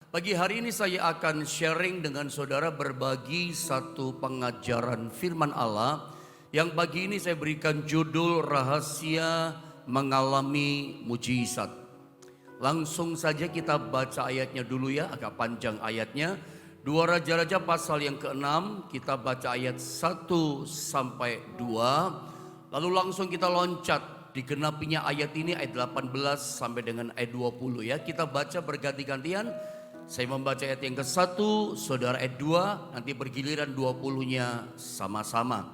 Pagi hari ini saya akan sharing dengan saudara berbagi satu pengajaran firman Allah yang pagi ini saya berikan judul rahasia mengalami mujizat. Langsung saja kita baca ayatnya dulu ya, agak panjang ayatnya. 2 Raja-Raja pasal yang ke-6, kita baca ayat 1 sampai 2. Lalu langsung kita loncat, digenapinya ayat ini ayat 18 sampai dengan ayat 20 ya. Kita baca berganti-gantian. Saya membaca ayat yang ke-1, saudara ayat 2, nanti bergiliran 20-nya sama-sama.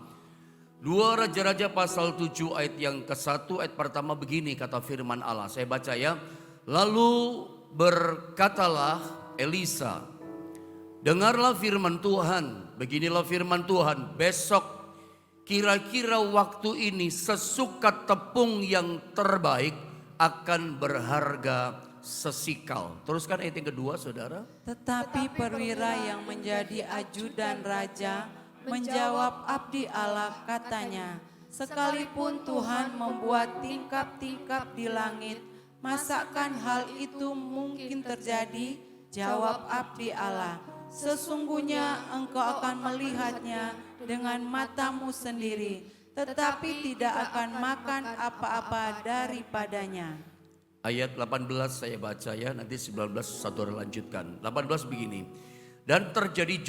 2 Raja-Raja pasal 7 ayat yang ke-1, ayat pertama begini kata firman Allah. Saya baca ya. Lalu berkatalah Elisa, dengarlah firman Tuhan, beginilah firman Tuhan, besok kira-kira waktu ini sesukat tepung yang terbaik akan berharga sesikal. Teruskan ayat yang kedua saudara. Tetapi perwira yang menjadi ajudan raja menjawab abdi Allah katanya, sekalipun Tuhan membuat tingkap-tingkap di langit, masakan hal itu mungkin terjadi? Jawab abdi Allah, sesungguhnya engkau akan melihatnya dengan matamu sendiri, tetapi tidak akan makan apa-apa daripadanya. Ayat 18 saya baca ya, nanti 19 saudara lanjutkan. 18 begini. Dan terjadi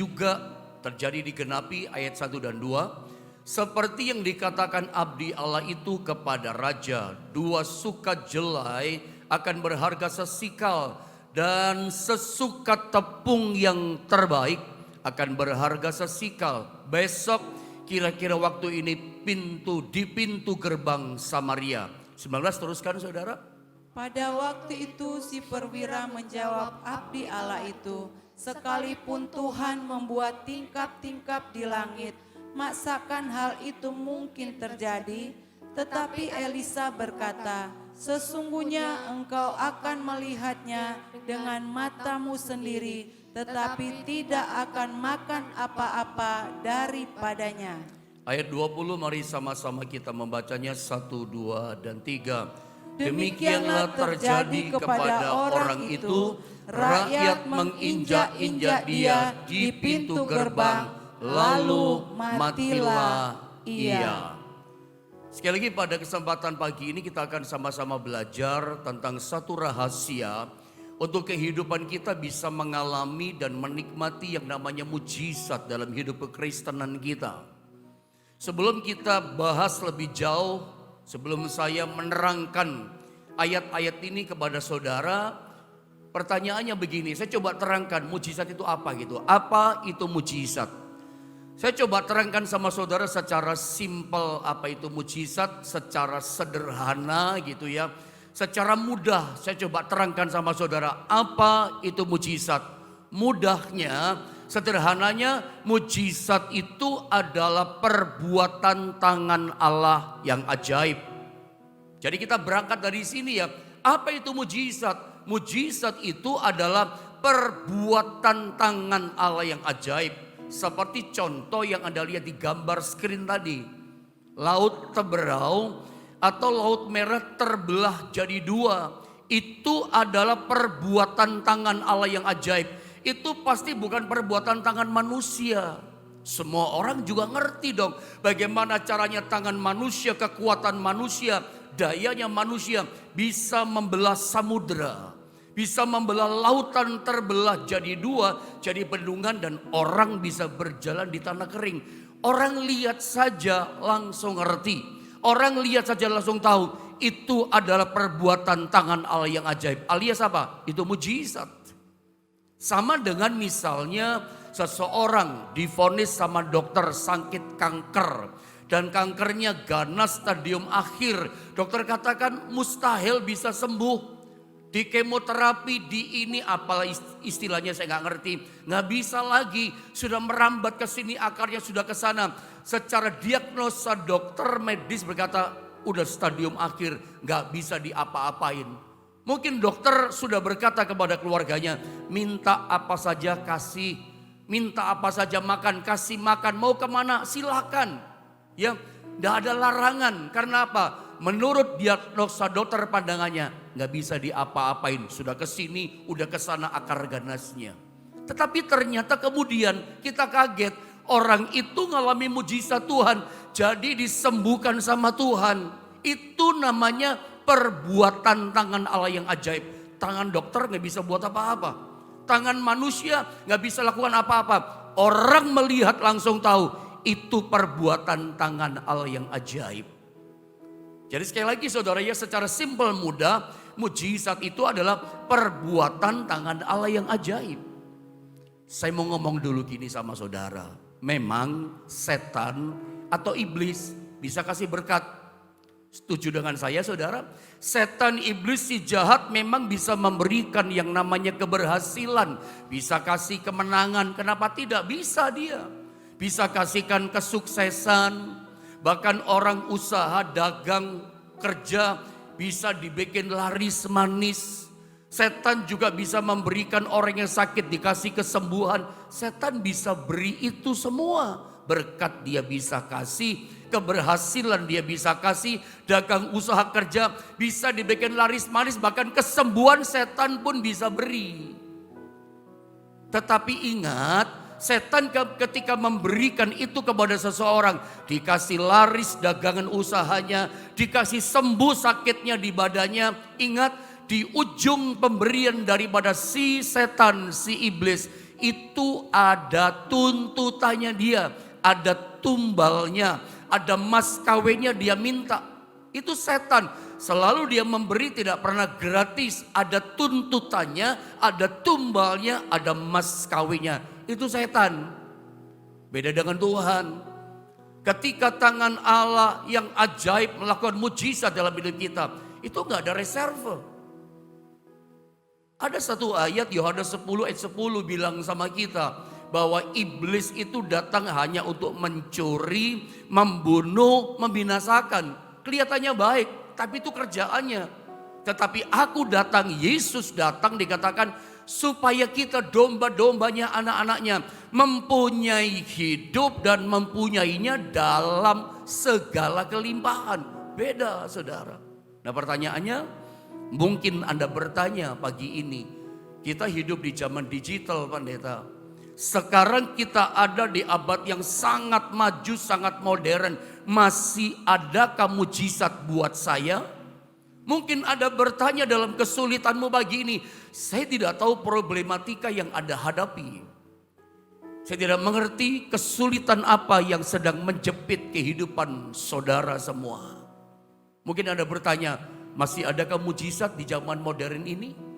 digenapi ayat 1 dan 2. Seperti yang dikatakan abdi Allah itu kepada raja, 2 sukat jelai akan berharga sesikal, dan sesukat tepung yang terbaik akan berharga sesikal. Besok kira-kira waktu ini di pintu gerbang Samaria. 19 teruskan saudara. Pada waktu itu si perwira menjawab abdi Allah itu, sekalipun Tuhan membuat tingkap-tingkap di langit, masakan hal itu mungkin terjadi? Tetapi Elisa berkata, sesungguhnya engkau akan melihatnya dengan matamu sendiri, tetapi tidak akan makan apa-apa daripadanya. Ayat 20 mari sama-sama kita membacanya 1, 2, dan 3. Demikianlah terjadi kepada orang itu, rakyat menginjak-injak dia di pintu gerbang, lalu matilah ia. Sekali lagi pada kesempatan pagi ini kita akan sama-sama belajar tentang satu rahasia untuk kehidupan kita bisa mengalami dan menikmati yang namanya mujizat dalam hidup kekristenan kita. Sebelum kita bahas lebih jauh, sebelum saya menerangkan ayat-ayat ini kepada saudara, pertanyaannya begini, saya coba terangkan mujizat itu apa gitu. Apa itu mujizat? Saya coba terangkan sama saudara secara simpel apa itu mujizat, secara sederhana gitu ya. Secara mudah saya coba terangkan sama saudara apa itu mujizat. Mudahnya, sederhananya mujizat itu adalah perbuatan tangan Allah yang ajaib. Jadi kita berangkat dari sini ya, apa itu mujizat? Mujizat itu adalah perbuatan tangan Allah yang ajaib. Seperti contoh yang Anda lihat di gambar screen tadi. Laut Teberau atau Laut Merah terbelah jadi 2. Itu adalah perbuatan tangan Allah yang ajaib. Itu pasti bukan perbuatan tangan manusia. Semua orang juga ngerti dong bagaimana caranya tangan manusia, kekuatan manusia, dayanya manusia bisa membelah samudera, bisa membelah lautan terbelah jadi 2, jadi bendungan dan orang bisa berjalan di tanah kering. Orang lihat saja langsung ngerti, orang lihat saja langsung tahu itu adalah perbuatan tangan Allah yang ajaib. Alias apa? Itu mujizat. Sama dengan misalnya seseorang divonis sama dokter sakit kanker dan kankernya ganas stadium akhir. Dokter katakan mustahil bisa sembuh. Di kemoterapi, di ini apalah istilahnya saya nggak ngerti. Nggak bisa lagi, sudah merambat ke sini, akarnya sudah ke sana. Secara diagnosa dokter medis berkata udah stadium akhir, nggak bisa diapa-apain. Mungkin dokter sudah berkata kepada keluarganya, minta apa saja kasih, minta apa saja makan, kasih makan, mau kemana silakan. Ya, tidak ada larangan. Karena apa? Menurut diagnosa dokter pandangannya nggak bisa diapa-apain. Sudah ke sini, udah ke sana akar ganasnya. Tetapi ternyata kemudian kita kaget. Orang itu ngalami mujizat Tuhan. Jadi disembuhkan sama Tuhan. Itu namanya perbuatan tangan Allah yang ajaib. Tangan dokter nggak bisa buat apa-apa. Tangan manusia nggak bisa lakukan apa-apa. Orang melihat langsung tahu itu perbuatan tangan Allah yang ajaib. Jadi sekali lagi saudara ya, secara simpel mudah, mujizat itu adalah perbuatan tangan Allah yang ajaib. Saya mau ngomong dulu gini sama saudara. Memang setan atau iblis bisa kasih berkat. Setuju dengan saya saudara? Setan, iblis, si jahat memang bisa memberikan yang namanya keberhasilan. Bisa kasih kemenangan, kenapa tidak? Bisa dia. Bisa kasihkan kesuksesan. Bahkan orang usaha, dagang, kerja bisa dibikin laris manis. Setan juga bisa memberikan orang yang sakit dikasih kesembuhan. Setan bisa beri itu semua. Berkat dia bisa kasih, keberhasilan dia bisa kasih, dagang usaha kerja bisa dibikin laris manis, bahkan kesembuhan setan pun bisa beri. Tetapi ingat, setan ketika memberikan itu kepada seseorang, dikasih laris dagangan usahanya, dikasih sembuh sakitnya di badannya. Ingat, di ujung pemberian daripada si setan, si iblis, itu ada tuntutannya dia, ada tumbalnya, ada mas kawinnya dia minta. Itu setan, selalu dia memberi, tidak pernah gratis, ada tuntutannya, ada tumbalnya, ada mas kawinnya. Itu setan. Beda dengan Tuhan. Ketika tangan Allah yang ajaib melakukan mujizat dalam hidup kita, itu gak ada reserve. Ada satu ayat Yohanes 10 ayat 10 bilang sama kita bahwa iblis itu datang hanya untuk mencuri, membunuh, membinasakan. Kelihatannya baik, tapi itu kerjaannya. Tetapi aku datang, Yesus datang, dikatakan supaya kita domba-dombanya, anak-anaknya mempunyai hidup dan mempunyainya dalam segala kelimpahan. Beda saudara. Nah pertanyaannya, mungkin Anda bertanya pagi ini, kita hidup di zaman digital pendeta. Sekarang kita ada di abad yang sangat maju, sangat modern. Masih adakah mujizat buat saya? Mungkin Anda bertanya dalam kesulitanmu pagi ini, saya tidak tahu problematika yang Anda hadapi. Saya tidak mengerti kesulitan apa yang sedang menjepit kehidupan saudara semua. Mungkin Anda bertanya, masih adakah mujizat di zaman modern ini?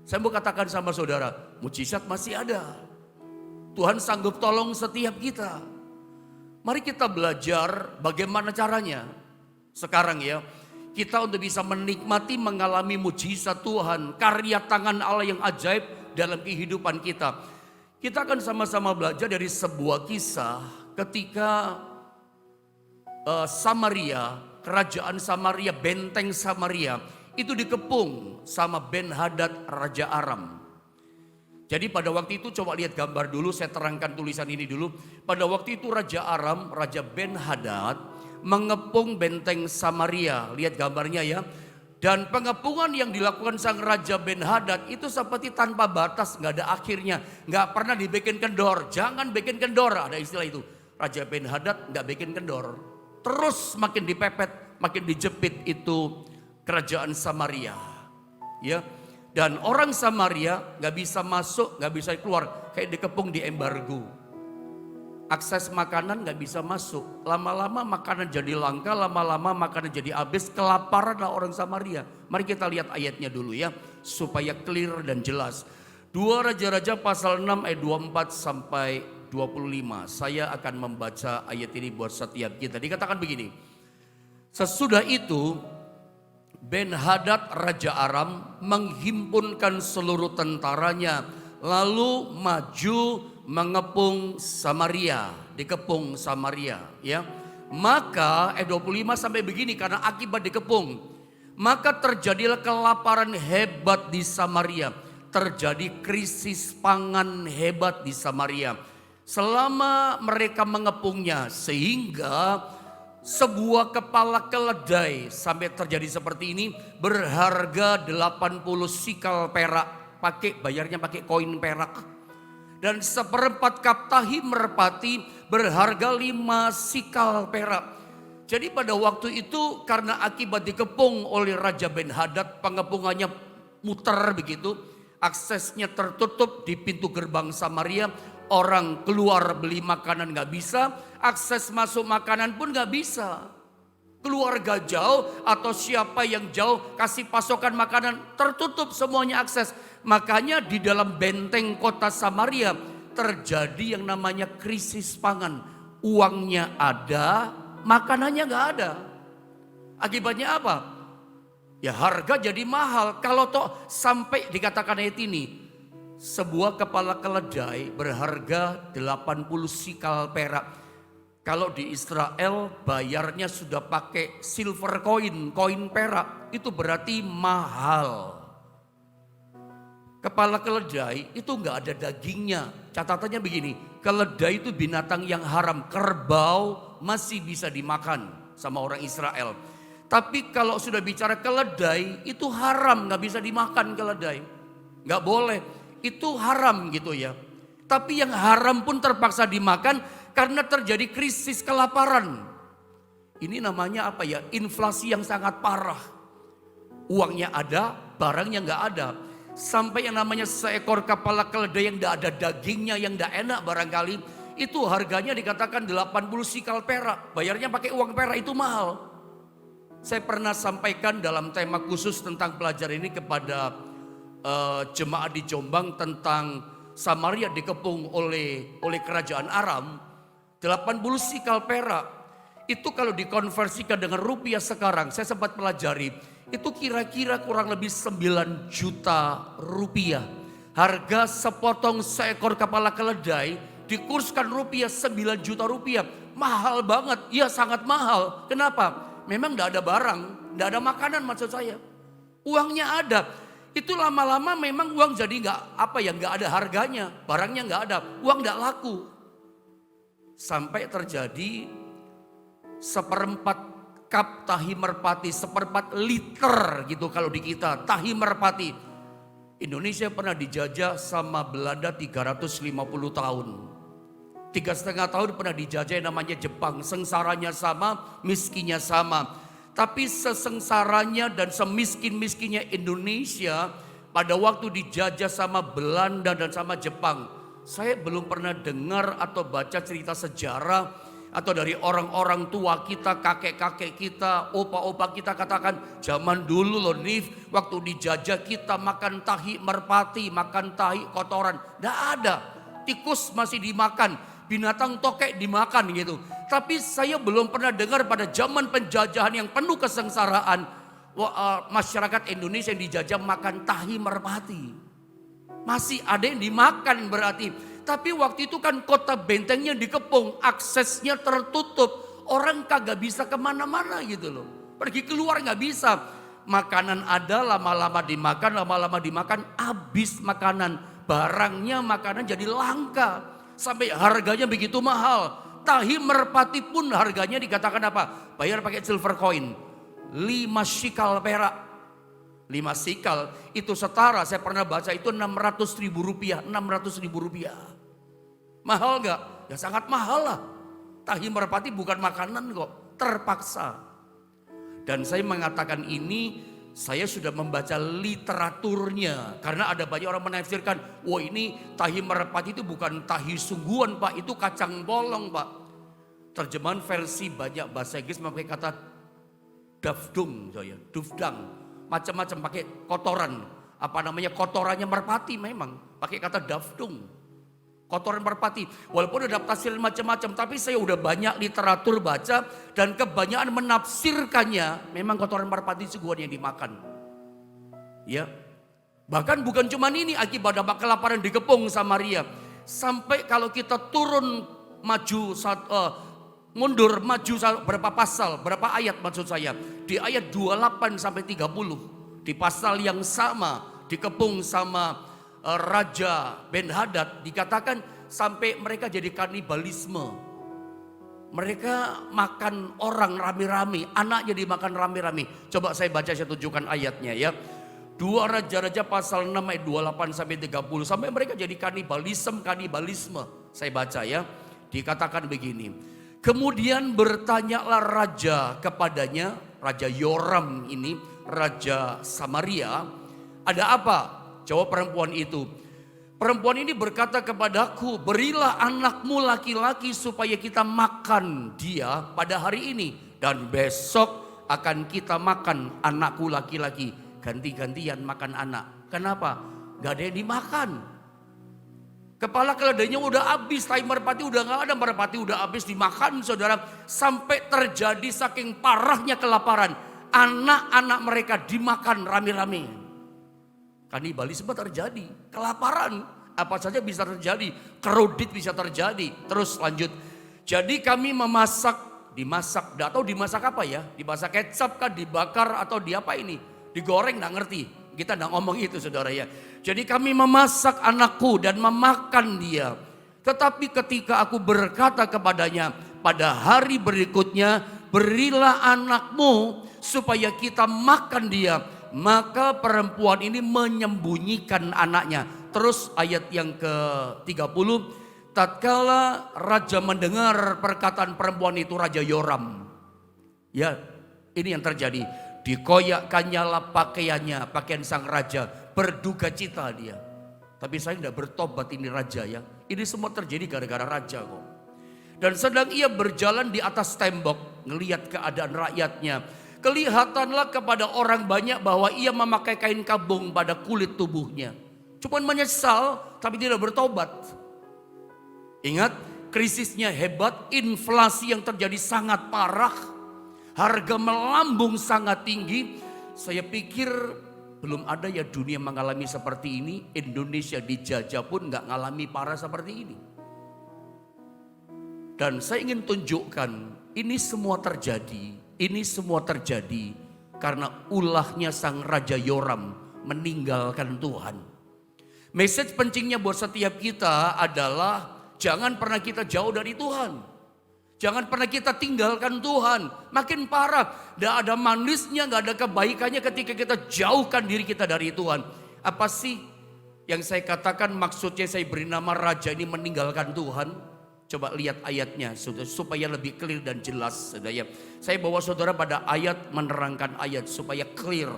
Saya mau katakan sama saudara, mujizat masih ada. Tuhan sanggup tolong setiap kita. Mari kita belajar bagaimana caranya. Sekarang ya, kita untuk bisa menikmati, mengalami mujizat Tuhan, karya tangan Allah yang ajaib dalam kehidupan kita. Kita akan sama-sama belajar dari sebuah kisah ketika Samaria, kerajaan Samaria, benteng Samaria itu dikepung sama Ben-Hadad Raja Aram. Jadi pada waktu itu coba lihat gambar dulu, saya terangkan tulisan ini dulu. Pada waktu itu Raja Aram, Raja Ben-Hadad mengepung benteng Samaria. Lihat gambarnya ya. Dan pengepungan yang dilakukan sang Raja Ben-Hadad itu seperti tanpa batas, gak ada akhirnya. Gak pernah dibikin kendor, jangan bikin kendor, ada istilah itu. Raja Ben-Hadad gak bikin kendor. Terus makin dipepet, makin dijepit itu kerajaan Samaria. Ya. Dan orang Samaria gak bisa masuk, gak bisa keluar. Kayak dikepung di embargo. Akses makanan gak bisa masuk. Lama-lama makanan jadi langka, lama-lama makanan jadi habis. Kelaparanlah orang Samaria. Mari kita lihat ayatnya dulu ya, supaya clear dan jelas. 2 Raja-Raja pasal 6 ayat 24 sampai 25. Saya akan membaca ayat ini buat setiap kita. Dikatakan begini. Sesudah itu Ben-Hadad Raja Aram menghimpunkan seluruh tentaranya, lalu maju mengepung Samaria, dikepung Samaria ya. Maka 25 sampai begini, karena akibat dikepung, maka terjadilah kelaparan hebat di Samaria, terjadi krisis pangan hebat di Samaria selama mereka mengepungnya, sehingga sebuah kepala keledai sampai terjadi seperti ini berharga 80 sikal perak. Bayarnya pakai koin perak. Dan seperempat kap tahi merpati berharga 5 sikal perak. Jadi pada waktu itu karena akibat dikepung oleh Raja Ben-Hadad, pengepungannya muter begitu, aksesnya tertutup di pintu gerbang Samaria, orang keluar beli makanan gak bisa, akses masuk makanan pun gak bisa. Keluarga jauh atau siapa yang jauh kasih pasokan makanan tertutup semuanya akses. Makanya di dalam benteng kota Samaria terjadi yang namanya krisis pangan. Uangnya ada, makanannya gak ada. Akibatnya apa? Ya harga jadi mahal. Kalau toh sampai dikatakan ayat ini, sebuah kepala keledai berharga 80 sikal perak. Kalau di Israel bayarnya sudah pakai silver coin, koin perak, itu berarti mahal. Kepala keledai itu nggak ada dagingnya. Catatannya begini, keledai itu binatang yang haram. Kerbau masih bisa dimakan sama orang Israel. Tapi kalau sudah bicara keledai itu haram, nggak bisa dimakan keledai. Nggak boleh, itu haram gitu ya. Tapi yang haram pun terpaksa dimakan karena terjadi krisis kelaparan. Ini namanya apa ya? Inflasi yang sangat parah. Uangnya ada, barangnya nggak ada. Sampai yang namanya seekor kepala keledai yang tidak ada dagingnya, yang tidak enak barangkali, itu harganya dikatakan 80 sikal perak. Bayarnya pakai uang perak, itu mahal. Saya pernah sampaikan dalam tema khusus tentang pelajaran ini kepada jemaat di Jombang tentang Samaria dikepung oleh kerajaan Aram. 80 sikal perak itu kalau dikonversikan dengan rupiah sekarang, saya sempat pelajari, itu kira-kira kurang lebih 9 juta rupiah. Harga sepotong seekor kepala keledai dikurskan rupiah 9 juta rupiah. Mahal banget, ya sangat mahal. Kenapa? Memang tidak ada barang, tidak ada makanan maksud saya. Uangnya ada, itu lama-lama memang uang jadi nggak ada harganya, barangnya nggak ada, uang nggak laku. Sampai terjadi seperempat kap tahi merpati, seperempat liter gitu kalau di kita, tahi merpati. Indonesia pernah dijajah sama Belanda 350 tahun. 3,5 tahun pernah dijajah yang namanya Jepang. Sengsaranya sama, miskinnya sama. Tapi sesengsaranya dan semiskin-miskinnya Indonesia pada waktu dijajah sama Belanda dan sama Jepang. Saya belum pernah dengar atau baca cerita sejarah atau dari orang-orang tua kita, kakek-kakek kita, opa-opa kita katakan zaman dulu loh Nif, waktu dijajah kita makan tahi merpati, makan tahi kotoran. Tidak ada, tikus masih dimakan, binatang tokek dimakan gitu. Tapi saya belum pernah dengar pada zaman penjajahan yang penuh kesengsaraan masyarakat Indonesia yang dijajah makan tahi merpati. Masih ada yang dimakan berarti. Tapi waktu itu kan kota bentengnya dikepung, aksesnya tertutup. Orang kagak bisa kemana-mana gitu loh. Pergi keluar gak bisa. Makanan ada, lama-lama dimakan, habis makanan. Barangnya makanan jadi langka. Sampai harganya begitu mahal. Tahi merpati pun harganya dikatakan apa? Bayar pakai silver coin. 5 sikal perak. 5 sikal itu setara, saya pernah baca itu 600.000 rupiah. 600.000 rupiah. Mahal gak? Ya sangat mahal lah. Tahi merpati bukan makanan kok. Terpaksa. Dan saya mengatakan ini, saya sudah membaca literaturnya. Karena ada banyak orang menafsirkan, wah ini tahi merpati itu bukan tahi sungguhan Pak. Itu kacang bolong Pak. Terjemahan versi banyak bahasa Inggris memakai kata dafdung, dufdang. Macam-macam pakai kotoran. Apa namanya kotorannya merpati memang. Pakai kata dafdung. Kotoran merpati. Walaupun ada tafsiran macam-macam. Tapi saya udah banyak literatur baca. Dan kebanyakan menafsirkannya. Memang kotoran merpati sungguhan yang dimakan. Ya. Bahkan bukan cuma ini akibat dampak kelaparan dikepung Samaria. Sampai kalau kita turun mundur maju berapa pasal, berapa ayat maksud saya. Di ayat 28 sampai 30. Di pasal yang sama dikepung sama Raja Ben-Hadad dikatakan sampai mereka jadi kanibalisme. Mereka makan orang rame-rame, anaknya dimakan rame-rame. Coba saya baca, saya tunjukkan ayatnya ya. 2 Raja-Raja pasal 6 ayat 28 sampai 30. Sampai mereka jadi kanibalisme. Saya baca ya. Dikatakan begini. Kemudian bertanyalah raja kepadanya, Raja Yoram ini, Raja Samaria. Ada apa? Jawab perempuan itu. Perempuan ini berkata kepadaku, berilah anakmu laki-laki supaya kita makan dia pada hari ini. Dan besok akan kita makan anakku laki-laki. Ganti-gantian makan anak. Kenapa? Gak ada yang dimakan. Kepala keledainya udah habis, tai merpati udah gak ada, merpati udah habis dimakan saudara. Sampai terjadi saking parahnya kelaparan. Anak-anak mereka dimakan rame-rame. Kanibalisme terjadi, kelaparan apa saja bisa terjadi, kredit bisa terjadi. Terus lanjut. Jadi kami dimasak, tidak tahu dimasak apa ya, dimasak kecap kan, dibakar atau di apa ini, digoreng nggak ngerti. Kita nggak ngomong itu saudara ya. Jadi kami memasak anakku dan memakan dia. Tetapi ketika aku berkata kepadanya, pada hari berikutnya berilah anakmu supaya kita makan dia. Maka perempuan ini menyembunyikan anaknya. Terus ayat yang ke-30. Tatkala raja mendengar perkataan perempuan itu, Raja Yoram. Ya, ini yang terjadi. Dikoyakkannya lah pakaiannya, pakaian sang raja. Berduka cita dia. Tapi saya tidak bertobat ini raja ya. Ini semua terjadi gara-gara raja kok. Dan sedang ia berjalan di atas tembok, ngelihat keadaan rakyatnya. Kelihatanlah kepada orang banyak bahwa ia memakai kain kabung pada kulit tubuhnya. Cuman menyesal tapi tidak bertobat. Ingat, krisisnya hebat, inflasi yang terjadi sangat parah. Harga melambung sangat tinggi. Saya pikir belum ada ya dunia mengalami seperti ini. Indonesia dijajah pun gak ngalami parah seperti ini. Dan saya ingin tunjukkan ini semua terjadi. Ini semua terjadi karena ulahnya sang Raja Yoram meninggalkan Tuhan. Message pentingnya buat setiap kita adalah jangan pernah kita jauh dari Tuhan. Jangan pernah kita tinggalkan Tuhan. Makin parah, gak ada manisnya, gak ada kebaikannya ketika kita jauhkan diri kita dari Tuhan. Apa sih yang saya katakan maksudnya saya beri nama Raja ini meninggalkan Tuhan? Coba lihat ayatnya supaya lebih clear dan jelas. Saya bawa saudara pada ayat, menerangkan ayat supaya clear.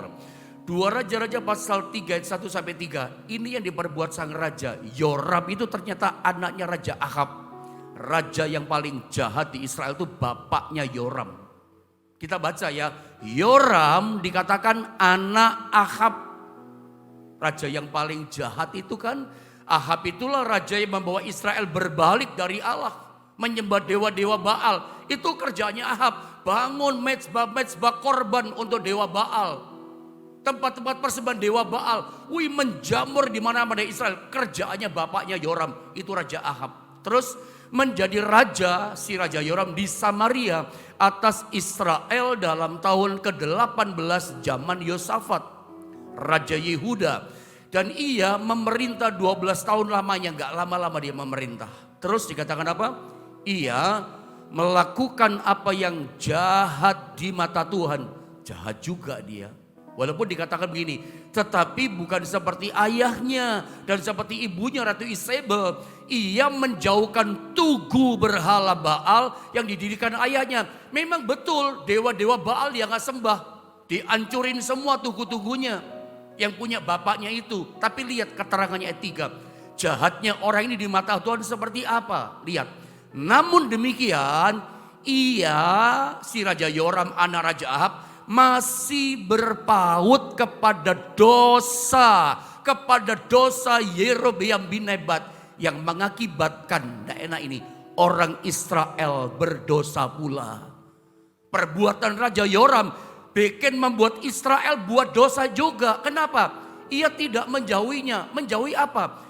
2 Raja-Raja pasal 3 ayat 1 sampai 3. Ini yang diperbuat sang raja. Yoram itu ternyata anaknya Raja Ahab. Raja yang paling jahat di Israel itu bapaknya Yoram. Kita baca ya. Yoram dikatakan anak Ahab. Raja yang paling jahat itu kan. Ahab itulah raja yang membawa Israel berbalik dari Allah. Menyembah dewa-dewa Baal. Itu kerjanya Ahab. Bangun mezbah korban untuk dewa Baal. Tempat-tempat persembahan dewa Baal. Menjamur di mana-mana Israel. Kerjaannya bapaknya Yoram. Itu Raja Ahab. Terus menjadi raja, si Raja Yoram di Samaria. Atas Israel dalam tahun ke-18 zaman Yosafat. Raja Yehuda. Dan ia memerintah 12 tahun lamanya. Gak lama-lama dia memerintah. Terus dikatakan apa? Ia melakukan apa yang jahat di mata Tuhan. Jahat juga dia. Walaupun dikatakan begini. Tetapi bukan seperti ayahnya. Dan seperti ibunya Ratu Isabel. Ia menjauhkan tugu berhala Baal yang didirikan ayahnya. Memang betul dewa-dewa Baal dia gak sembah. Dihancurin semua tugu-tugunya yang punya bapaknya itu. Tapi lihat keterangannya ayat 3. Jahatnya orang ini di mata Tuhan seperti apa? Lihat. Namun demikian, ia, si Raja Yoram anak Raja Ahab, masih berpaut kepada dosa Yerobeam bin Nebat yang mengakibatkan, nah enak ini, orang Israel berdosa pula. Perbuatan Raja Yoram bikin membuat Israel buat dosa juga. Kenapa? Ia tidak menjauhinya. Menjauhi apa?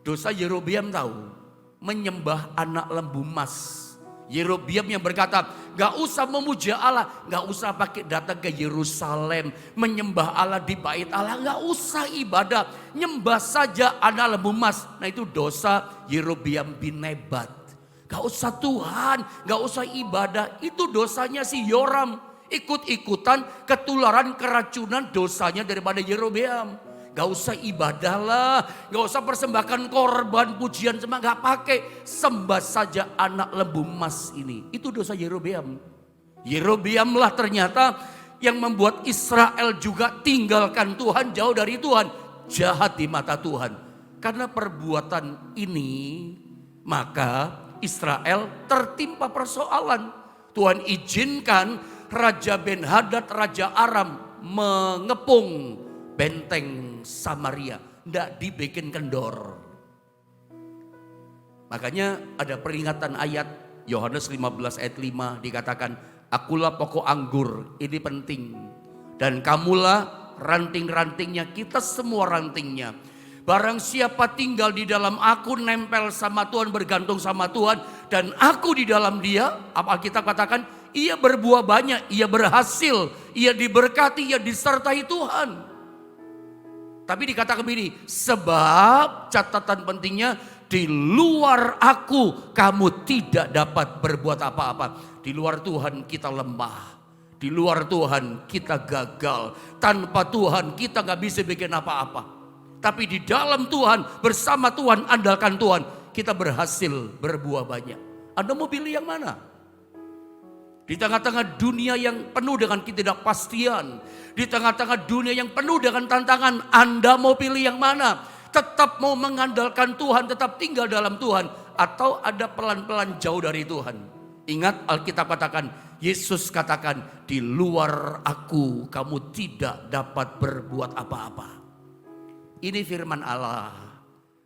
Dosa Yerobeam tahu. Menyembah anak lembu emas. Yerobeam yang berkata, gak usah memuja Allah. Gak usah pakai datang ke Yerusalem. Menyembah Allah di bait Allah. Gak usah ibadah. Nyembah saja anak lembu emas. Nah itu dosa Yerobeam bin Nebat. Gak usah Tuhan, gak usah ibadah. Itu dosanya si Yoram. Ikut-ikutan ketularan keracunan dosanya daripada Yerobeam. Gak usah ibadah lah, gak usah persembahkan korban pujian semua, gak pakai. Sembah saja anak lembu emas ini. Itu dosa Yerobeam. Yerobeamlah ternyata yang membuat Israel juga tinggalkan Tuhan, jauh dari Tuhan. Jahat di mata Tuhan. Karena perbuatan ini, maka Israel tertimpa persoalan. Tuhan izinkan Raja Ben-Hadad, Raja Aram mengepung benteng Samaria. Tidak dibikin kendor. Makanya ada peringatan ayat Yohanes 15 ayat 5 dikatakan, akulah pokok anggur, ini penting. Dan kamulah ranting-rantingnya, kita semua rantingnya. Barang siapa tinggal di dalam aku, nempel sama Tuhan, bergantung sama Tuhan, dan aku di dalam dia, apa kita katakan, ia berbuah banyak, ia berhasil, ia diberkati, ia disertai Tuhan. Tapi dikatakan begini, sebab catatan pentingnya, di luar aku kamu tidak dapat berbuat apa-apa. Di luar Tuhan kita lemah, di luar Tuhan kita gagal, tanpa Tuhan kita gak bisa bikin apa-apa. Tapi di dalam Tuhan, bersama Tuhan, andalkan Tuhan, kita berhasil berbuah banyak. Anda mau pilih yang mana? Di tengah-tengah dunia yang penuh dengan ketidakpastian, di tengah-tengah dunia yang penuh dengan tantangan, Anda mau pilih yang mana? Tetap mau mengandalkan Tuhan, tetap tinggal dalam Tuhan, atau ada pelan-pelan jauh dari Tuhan? Ingat Alkitab katakan, Yesus katakan, di luar aku kamu tidak dapat berbuat apa-apa. Ini firman Allah.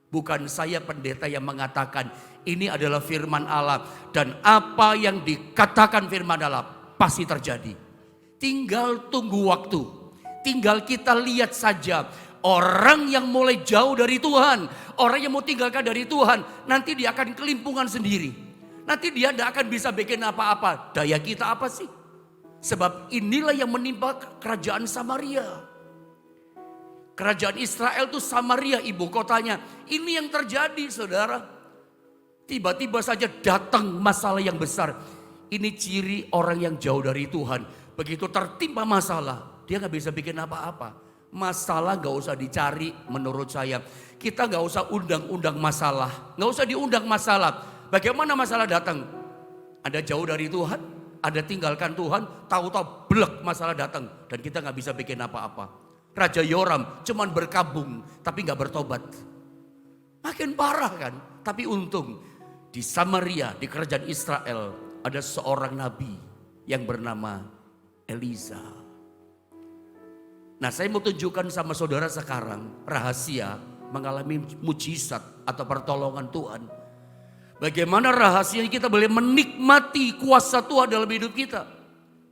Bukan saya pendeta yang mengatakan, ini adalah firman Allah. Dan apa yang dikatakan firman Allah pasti terjadi. Tinggal tunggu waktu. Tinggal kita lihat saja. Orang yang mulai jauh dari Tuhan, orang yang mau tinggalkan dari Tuhan, nanti dia akan kelimpungan sendiri. Nanti dia tidak akan bisa bikin apa-apa. Daya kita apa sih? Sebab inilah yang menimpa kerajaan Samaria. Kerajaan Israel itu Samaria ibu kotanya. Ini yang terjadi saudara. Tiba-tiba saja datang masalah yang besar. Ini ciri orang yang jauh dari Tuhan. Begitu tertimpa masalah, dia gak bisa bikin apa-apa. Masalah gak usah dicari menurut saya. Kita gak usah undang-undang masalah. Gak usah diundang masalah. Bagaimana masalah datang? Ada jauh dari Tuhan, ada tinggalkan Tuhan, tahu-tahu blek masalah datang. Dan kita gak bisa bikin apa-apa. Raja Yoram cuman berkabung tapi gak bertobat. Makin parah kan. Tapi untung di Samaria, di kerajaan Israel, ada seorang nabi yang bernama Elisa. Nah saya mau tunjukkan sama saudara sekarang rahasia mengalami mujizat atau pertolongan Tuhan. Bagaimana rahasia kita boleh menikmati kuasa Tuhan dalam hidup kita.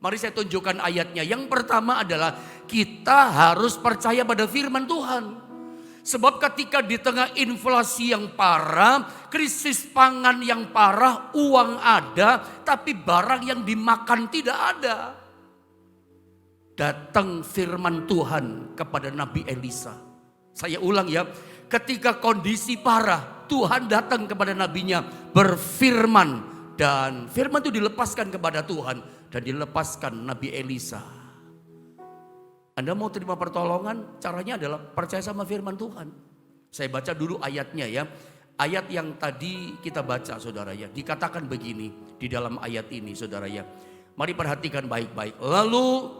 Mari saya tunjukkan ayatnya. Yang pertama adalah kita harus percaya pada firman Tuhan. Sebab ketika di tengah inflasi yang parah, krisis pangan yang parah, uang ada, tapi barang yang dimakan tidak ada. Datang firman Tuhan kepada Nabi Elisa. Saya ulang ya, ketika kondisi parah, Tuhan datang kepada nabinya berfirman. Dan firman itu dilepaskan kepada Tuhan. Dan dilepaskan Nabi Elisa. Anda mau terima pertolongan? Caranya adalah percaya sama firman Tuhan. Saya baca dulu ayatnya ya. Ayat yang tadi kita baca saudara ya. Dikatakan begini di dalam ayat ini saudara ya. Mari perhatikan baik-baik. Lalu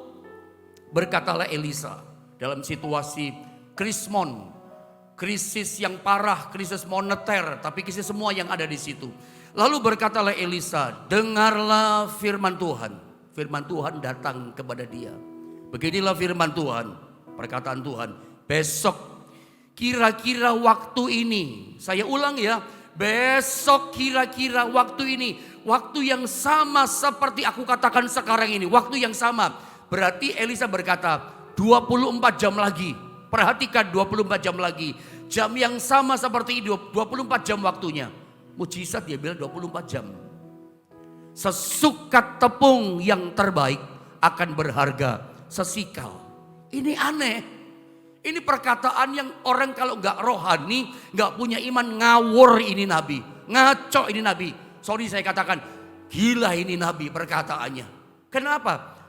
berkatalah Elisa dalam situasi krismon. Krisis yang parah, krisis moneter. Tapi krisis semua yang ada di situ. Lalu berkatalah Elisa, dengarlah firman Tuhan. Firman Tuhan datang kepada dia. Beginilah firman Tuhan, perkataan Tuhan. Besok kira-kira waktu ini, saya ulang ya. Besok kira-kira waktu ini. Waktu yang sama seperti aku katakan sekarang ini. Waktu yang sama. Berarti Elisa berkata 24 jam lagi. Perhatikan 24 jam lagi. Jam yang sama seperti itu, 24 jam waktunya. Mujizat dia bilang 24 jam. Sesukat tepung yang terbaik akan berharga sesikal. Ini aneh. Ini perkataan yang orang kalau gak rohani, gak punya iman, ngawur ini nabi. Ngaco ini nabi. Sorry saya katakan, gila ini nabi perkataannya. Kenapa?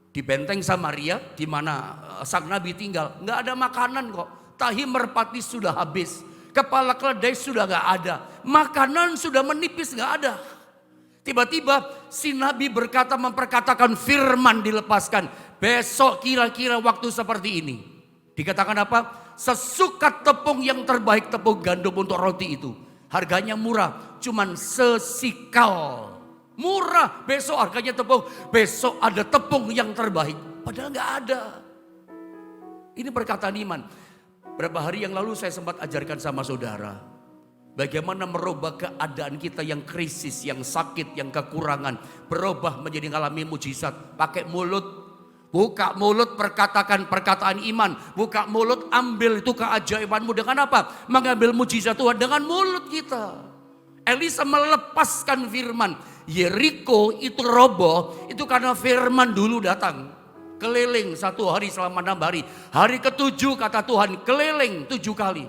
Di benteng Samaria, di mana sang nabi tinggal, nggak ada makanan kok. Tahi merpati sudah habis, kepala keledai sudah nggak ada, makanan sudah menipis nggak ada. Tiba-tiba si nabi memperkatakan firman dilepaskan. Besok kira-kira waktu seperti ini. Dikatakan apa? Sesukat tepung yang terbaik tepung gandum untuk roti itu. Harganya murah, cuman sesikal. Murah, besok harganya tepung. Besok ada tepung yang terbaik. Padahal nggak ada. Ini perkataan iman. Berapa hari yang lalu saya sempat ajarkan sama saudara. Bagaimana merubah keadaan kita yang krisis, yang sakit, yang kekurangan. Berubah menjadi ngalami mujizat. Pakai mulut. Buka mulut, perkatakan perkataan iman. Buka mulut, ambil itu keajaibanmu. Dengan apa? Mengambil mujizat Tuhan dengan mulut kita. Elisa melepaskan firman. Yeriko itu roboh, itu karena firman dulu datang. Keliling 1 hari selama 6 hari. Hari ke-7 kata Tuhan, keliling 7 kali.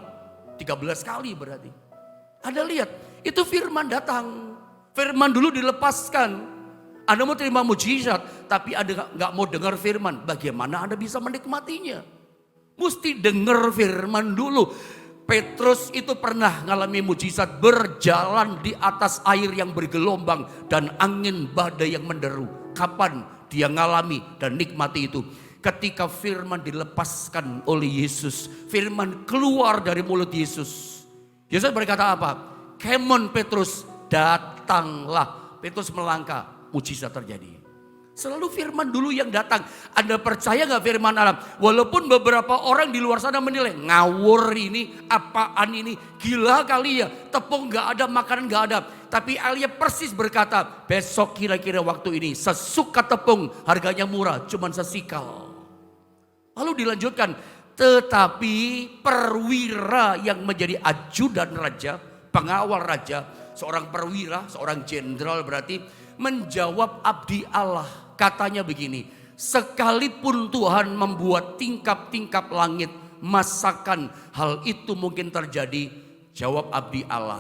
13 kali berarti. Anda lihat, itu firman datang. Firman dulu dilepaskan. Anda mau terima mujizat, tapi Anda gak mau dengar firman. Bagaimana Anda bisa menikmatinya? Mesti dengar firman dulu. Petrus itu pernah ngalami mujizat, berjalan di atas air yang bergelombang dan angin badai yang menderu. Kapan dia ngalami dan nikmati itu? Ketika firman dilepaskan oleh Yesus. Firman keluar dari mulut Yesus. Yesus berkata apa? Come on Petrus, datanglah. Petrus melangkah, mujizat terjadi. Selalu firman dulu yang datang. Anda percaya gak firman Allah? Walaupun beberapa orang di luar sana menilai, ngawur ini, apaan ini, gila kali ya. Tepung gak ada, makanan gak ada. Tapi Elia persis berkata, besok kira-kira waktu ini sesuka tepung, harganya murah, cuman sesikal. Lalu dilanjutkan, tetapi perwira yang menjadi ajudan raja, pengawal raja, seorang perwira, seorang jenderal berarti, menjawab abdi Allah. Katanya begini, sekalipun Tuhan membuat tingkap-tingkap langit, masakan hal itu mungkin terjadi? Jawab abdi Allah,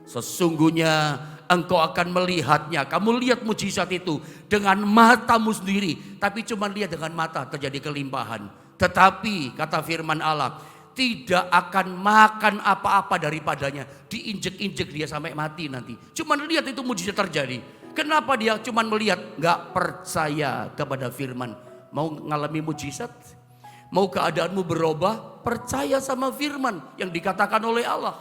sesungguhnya engkau akan melihatnya. Kamu lihat mujizat itu dengan matamu sendiri, tapi cuma lihat dengan mata, terjadi kelimpahan. Tetapi kata firman Allah, tidak akan makan apa-apa daripadanya. Diinjek-injek dia sampai mati nanti. Cuman lihat itu mujizat terjadi. Kenapa dia cuman melihat? Gak percaya kepada firman. Mau ngalami mujizat? Mau keadaanmu berubah? Percaya sama firman yang dikatakan oleh Allah.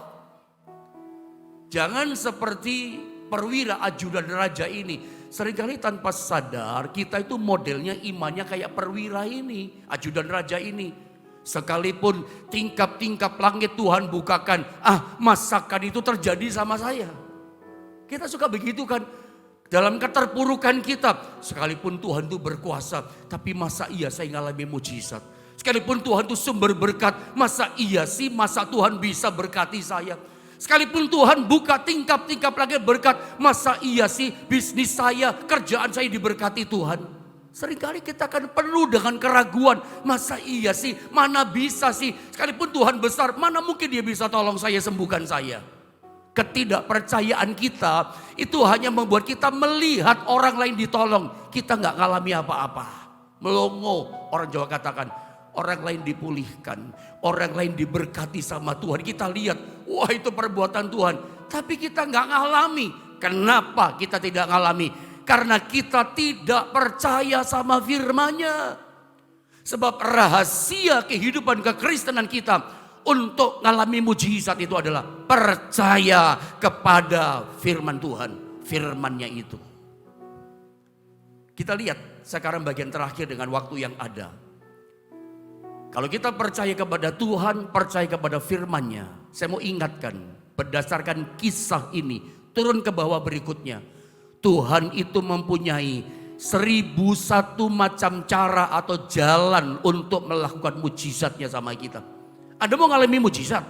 Jangan seperti perwira ajudan raja ini. Seringkali tanpa sadar kita itu modelnya imannya kayak perwira ini, ajudan raja ini. Sekalipun tingkap-tingkap langit Tuhan bukakan, masakan itu terjadi sama saya. Kita suka begitu kan? Dalam keterpurukan kita, sekalipun Tuhan itu berkuasa, tapi masa iya saya ngalami mujizat. Sekalipun Tuhan itu sumber berkat, masa iya sih masa Tuhan bisa berkati saya. Sekalipun Tuhan buka tingkap-tingkap lagi berkat, masa iya sih bisnis saya, kerjaan saya diberkati Tuhan. Seringkali kita akan penuh dengan keraguan, masa iya sih, mana bisa sih. Sekalipun Tuhan besar, mana mungkin dia bisa tolong saya, sembuhkan saya. Ketidakpercayaan kita itu hanya membuat kita melihat orang lain ditolong. Kita gak ngalami apa-apa. Melongo, orang Jawa katakan. Orang lain dipulihkan, orang lain diberkati sama Tuhan. Kita lihat, wah itu perbuatan Tuhan. Tapi kita gak ngalami. Kenapa kita tidak ngalami? Karena kita tidak percaya sama firman-Nya. Sebab rahasia kehidupan kekristenan kita untuk ngalami mujizat itu adalah percaya kepada firman Tuhan, firman-Nya itu. Kita lihat sekarang bagian terakhir dengan waktu yang ada. Kalau kita percaya kepada Tuhan, percaya kepada firman-Nya, saya mau ingatkan berdasarkan kisah ini, turun ke bawah berikutnya. Tuhan itu mempunyai 1001 macam cara atau jalan untuk melakukan mujizatnya sama kita. Anda mau ngalami mujizat?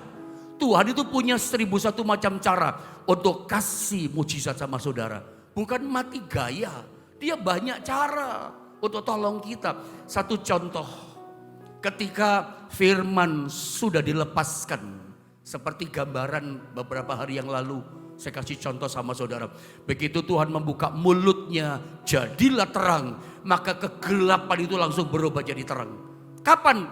Tuhan itu punya 1001 macam cara untuk kasih mujizat sama saudara. Bukan mati gaya. Dia banyak cara untuk tolong kita. Satu contoh. Ketika firman sudah dilepaskan. Seperti gambaran beberapa hari yang lalu. Saya kasih contoh sama saudara. Begitu Tuhan membuka mulutnya, jadilah terang. Maka kegelapan itu langsung berubah jadi terang. Kapan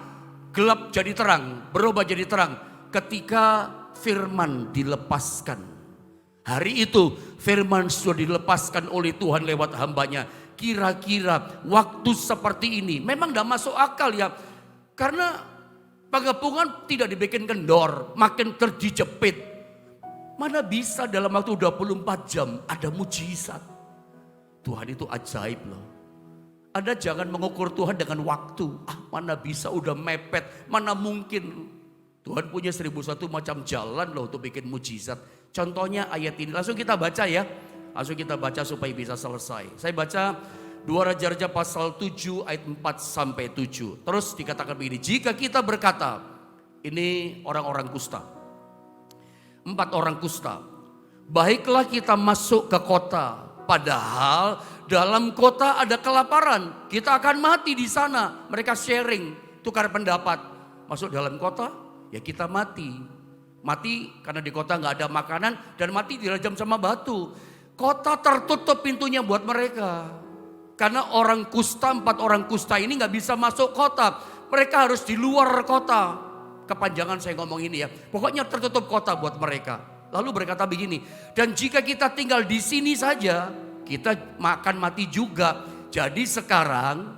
gelap jadi terang, berubah jadi terang? Ketika firman dilepaskan. Hari itu firman sudah dilepaskan oleh Tuhan lewat hambanya. Kira-kira waktu seperti ini memang tidak masuk akal ya. Karena pengepungan tidak dibikin kendor, makin terjepit. Mana bisa dalam waktu 24 jam ada mujizat. Tuhan itu ajaib loh. Anda jangan mengukur Tuhan dengan waktu. Mana bisa udah mepet, mana mungkin. Tuhan punya 1001 macam jalan loh untuk bikin mujizat. Contohnya ayat ini, langsung kita baca ya. Langsung kita baca supaya bisa selesai. Saya baca 2 Raja-Raja pasal 7 ayat 4 sampai 7. Terus dikatakan begini, jika kita berkata, ini orang-orang kusta. 4 orang kusta. Baiklah kita masuk ke kota. Padahal dalam kota ada kelaparan. Kita akan mati di sana. Mereka sharing, tukar pendapat. Masuk dalam kota, ya kita mati. Mati karena di kota nggak ada makanan dan mati dirajam sama batu. Kota tertutup pintunya buat mereka. Karena orang kusta, 4 orang kusta ini nggak bisa masuk kota. Mereka harus di luar kota. Kepanjangan saya ngomong ini ya. Pokoknya tertutup kota buat mereka. Lalu berkata begini, dan jika kita tinggal di sini saja, kita makan mati juga. Jadi sekarang,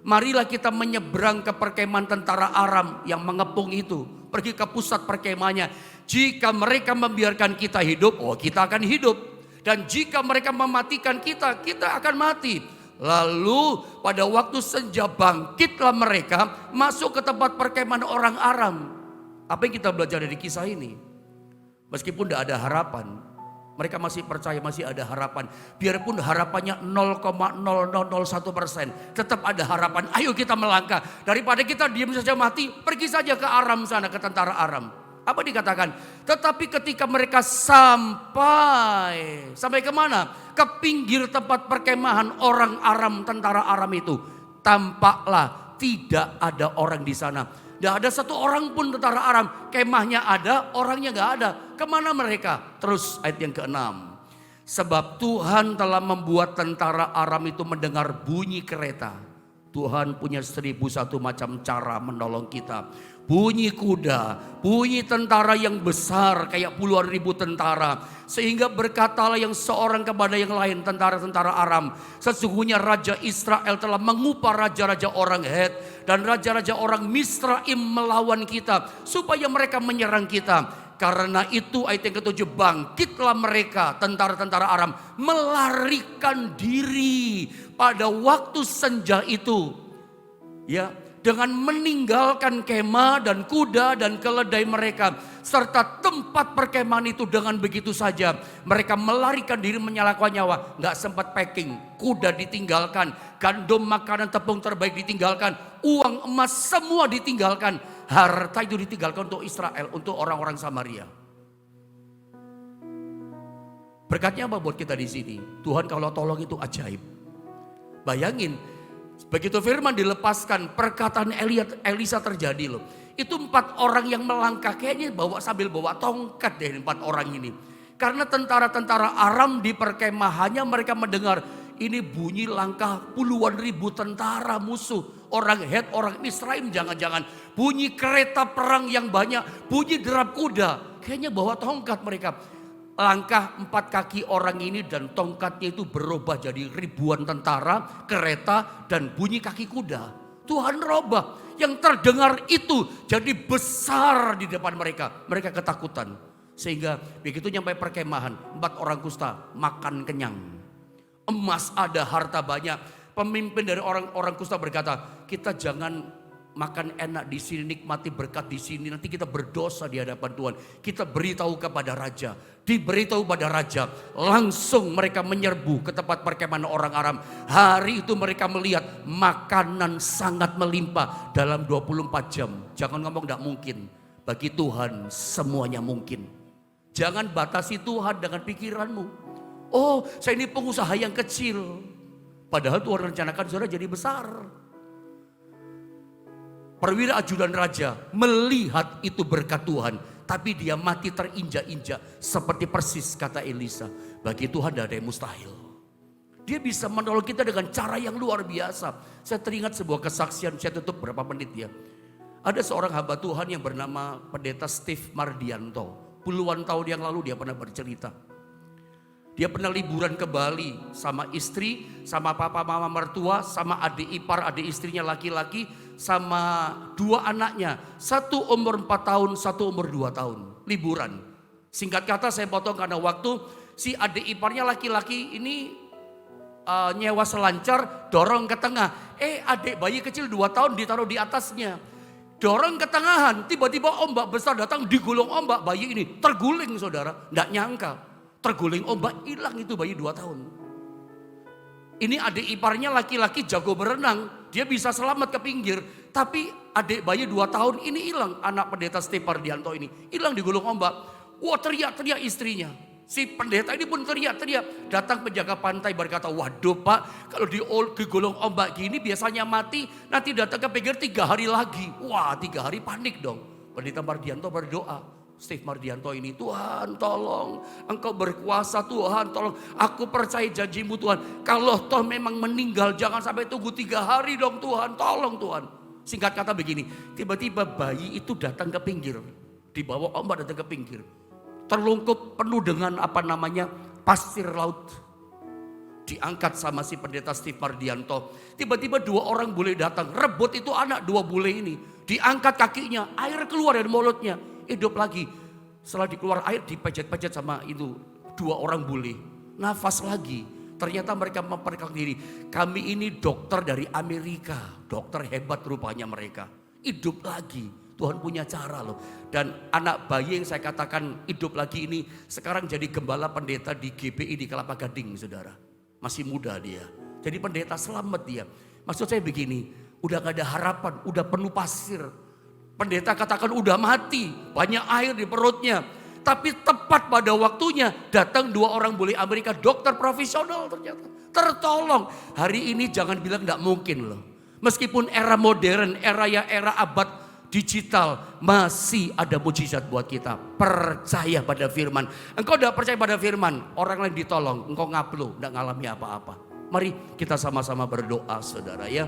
marilah kita menyeberang ke perkemahan tentara Aram yang mengepung itu. Pergi ke pusat perkemahannya. Jika mereka membiarkan kita hidup, oh kita akan hidup. Dan jika mereka mematikan kita, kita akan mati. Lalu pada waktu senja bangkitlah mereka masuk ke tempat perkemahan orang Aram. Apa yang kita belajar dari kisah ini? Meskipun tidak ada harapan, mereka masih percaya masih ada harapan. Biarpun harapannya 0,0001%, tetap ada harapan. Ayo kita melangkah. Daripada kita diam saja mati, pergi saja ke Aram sana, ke tentara Aram. Apa dikatakan? Tetapi ketika mereka sampai kemana? Ke pinggir tempat perkemahan orang Aram, tentara Aram itu. Tampaklah tidak ada orang di sana. Tidak ada satu orang pun tentara Aram. Kemahnya ada, orangnya gak ada. Kemana mereka? Terus ayat yang ke-6. Sebab Tuhan telah membuat tentara Aram itu mendengar bunyi kereta. Tuhan punya 1001 macam cara menolong kita. Bunyi kuda, bunyi tentara yang besar kayak puluhan ribu tentara. Sehingga berkatalah yang seorang kepada yang lain, tentara-tentara Aram. Sesungguhnya Raja Israel telah mengupah raja-raja orang Het dan raja-raja orang Misraim melawan kita. Supaya mereka menyerang kita. Karena itu ayat yang ke-7, bangkitlah mereka tentara-tentara Aram melarikan diri pada waktu senja itu. Ya, dengan meninggalkan kemah dan kuda dan keledai mereka serta tempat perkemahan itu dengan begitu saja mereka melarikan diri menyelamatkan nyawa. Nggak sempat packing, kuda ditinggalkan, gandum, makanan, tepung terbaik ditinggalkan, uang, emas semua ditinggalkan, harta itu ditinggalkan untuk Israel, untuk orang-orang Samaria. Berkatnya apa buat kita di sini? Tuhan kalau tolong itu ajaib. Bayangin, begitu firman dilepaskan, perkataan Elisa terjadi loh. Itu 4 orang yang melangkah, kayaknya sambil bawa tongkat deh 4 orang ini. Karena tentara-tentara Aram di perkemahannya mereka mendengar ini bunyi langkah puluhan ribu tentara musuh. Orang Het, orang Misraim jangan-jangan. Bunyi kereta perang yang banyak, bunyi derap kuda. Kayaknya bawa tongkat mereka. Langkah 4 kaki orang ini dan tongkatnya itu berubah jadi ribuan tentara, kereta dan bunyi kaki kuda. Tuhan robah, yang terdengar itu jadi besar di depan mereka. Mereka ketakutan. Sehingga begitu nyampe perkemahan, 4 orang kusta makan kenyang. Emas ada, harta banyak. Pemimpin dari orang-orang kusta berkata, kita jangan makan enak di sini, nikmati berkat di sini. Nanti kita berdosa di hadapan Tuhan. Kita beritahu kepada raja. Diberitahu pada raja. Langsung mereka menyerbu ke tempat perkemahan orang Aram. Hari itu mereka melihat makanan sangat melimpah dalam 24 jam. Jangan ngomong tidak mungkin. Bagi Tuhan semuanya mungkin. Jangan batasi Tuhan dengan pikiranmu. Oh, saya ini pengusaha yang kecil. Padahal Tuhan rencanakan saudara jadi besar. Perwira ajudan raja melihat itu berkat Tuhan. tapi dia mati terinjak-injak. Seperti persis kata Elisa, bagi Tuhan tidak ada yang mustahil. Dia bisa menolong kita dengan cara yang luar biasa. Saya teringat sebuah kesaksian, saya tutup berapa menit ya. Ada seorang hamba Tuhan yang bernama Pendeta Steve Mardianto. Puluhan tahun yang lalu dia pernah bercerita. Dia pernah liburan ke Bali sama istri, sama papa mama mertua, sama adik ipar, adik istrinya laki-laki, sama dua anaknya. Satu umur 4 tahun, satu umur 2 tahun. Liburan. Singkat kata saya potong karena waktu, si adik iparnya laki-laki ini nyewa selancar, dorong ke tengah. Adik bayi kecil 2 tahun ditaruh di atasnya. Dorong ke tengahan, tiba-tiba ombak besar datang, digulung ombak, bayi ini terguling saudara. Nggak nyangka, terguling ombak, hilang itu bayi 2 tahun. Ini adik iparnya laki-laki jago berenang, dia bisa selamat ke pinggir. Tapi adik bayi 2 tahun ini hilang, anak pendeta Steve Mardianto ini. Hilang digulung ombak, wah teriak-teriak istrinya. Si pendeta ini pun teriak-teriak, datang penjaga pantai berkata, waduh Pak, kalau digulung ombak gini biasanya mati, nanti datang ke pinggir 3 hari lagi. Wah 3 hari panik dong. Pendeta Mardianto berdoa, Steve Mardianto ini, Tuhan tolong, Engkau berkuasa Tuhan, tolong, aku percaya janjimu Tuhan. Kalau toh memang meninggal jangan sampai tunggu 3 hari dong Tuhan, tolong Tuhan. Singkat kata begini, tiba-tiba bayi itu datang ke pinggir, dibawa ombak datang ke pinggir. Terlungkup penuh dengan pasir laut. Diangkat sama si pendeta Steve Mardianto. Tiba-tiba 2 orang bule datang, rebut itu anak 2 bule ini. Diangkat kakinya, air keluar dari mulutnya, hidup lagi. Setelah dikeluar air dipejet-pejet sama itu 2 orang bule. Nafas lagi. Ternyata mereka memperkenalkan diri. Kami ini dokter dari Amerika. Dokter hebat rupanya mereka. Hidup lagi. Tuhan punya cara loh. Dan anak bayi yang saya katakan hidup lagi ini sekarang jadi gembala pendeta di GBI di Kelapa Gading saudara. Masih muda dia. Jadi pendeta selamat dia. Maksud saya begini, udah gak ada harapan, udah penuh pasir. Pendeta katakan udah mati, banyak air di perutnya. Tapi tepat pada waktunya datang 2 orang bule Amerika, dokter profesional ternyata. Tertolong. Hari ini jangan bilang gak mungkin loh. Meskipun era modern, era abad digital, masih ada mujizat buat kita. Percaya pada firman. Engkau udah percaya pada firman, orang lain ditolong, engkau ngaplu, enggak ngalami apa-apa. Mari kita sama-sama berdoa saudara ya.